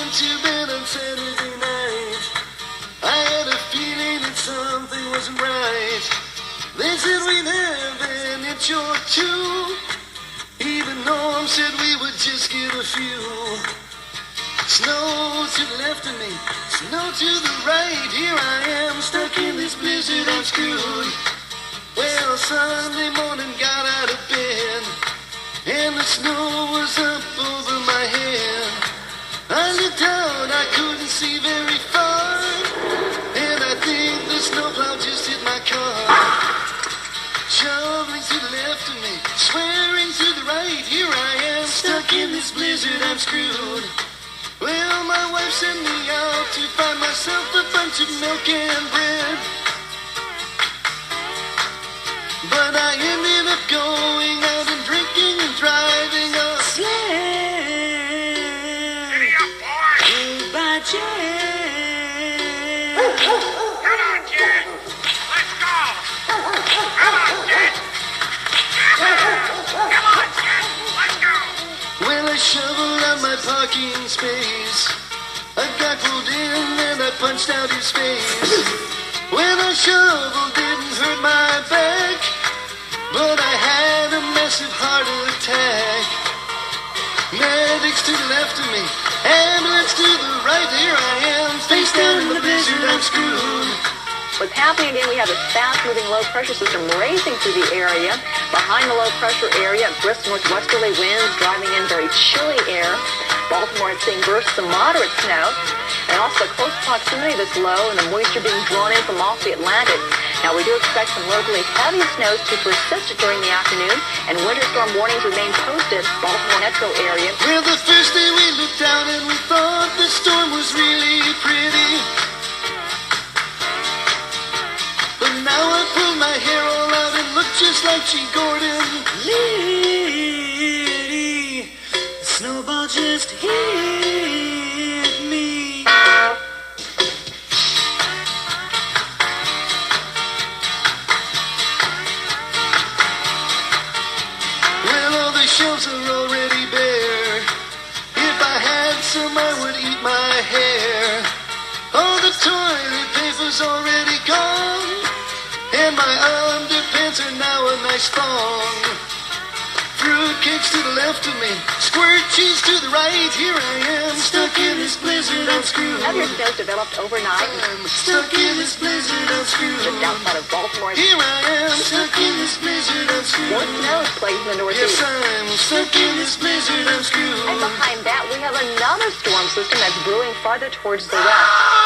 went to bed on Saturday night, I had a feeling that something wasn't right. They said we'd have an inch or two. Even Norm said we would just get a few. Snow to the left of me, snow to the right. Here I am, stuck in this blizzard, I'm screwed. Well, Sunday morning got out of bed, and the snow was up over my head. I looked out, I couldn't see very far, and I think the snowplow just hit my car. Shoveling to the left of me, swearing to the right. Here I am, stuck in this blizzard, I'm screwed. Well, my wife sent me out to find myself a bunch of milk and bread, but I ended up going out and drinking and driving a sled. Giddy up, boys! Goodbye, Jen. Come on, kid! Let's go! Come on, kid! Come on, kid! Let's go! Well, I shoveled out my parking space. A guy pulled in and I punched out his face. When I shoveled, didn't hurt my back, but I had a massive heart attack. Medics to the left of me, ambulance to the right. Here I am, face down in the blizzard, I'm screwed. What's happening again, we have a fast-moving low-pressure system racing through the area. Behind the low-pressure area, brisk northwesterly winds driving in very chilly air. Baltimore is seeing bursts of moderate snow, and also the close proximity of this low and the moisture being drawn in from off the Atlantic. Now, we do expect some locally heavy snows to persist during the afternoon, and winter storm warnings remain posted Baltimore metro area. Well, the first day we looked out and we thought the storm was really pretty, but now I pulled my hair all out and look just like G. Gordon Liddy. The snowball just hit me. Well, all the shelves are already bare. If I had some, I would eat my hair. All the toilet paper's already gone, and my underpants are now a nice thong. Fruitcakes to the left of me, squirt cheese to the right. Here I am, stuck in this blizzard, I'm screwed. Heavier snows developed overnight I'm stuck in this blizzard, I'm screwed. just outside of Baltimore. Here I am, stuck in this blizzard, I'm screwed. More snow is plaguing the Yes, Northeast. I'm stuck in this blizzard, I'm And screwed. behind that, we have another storm system that's brewing farther towards the west.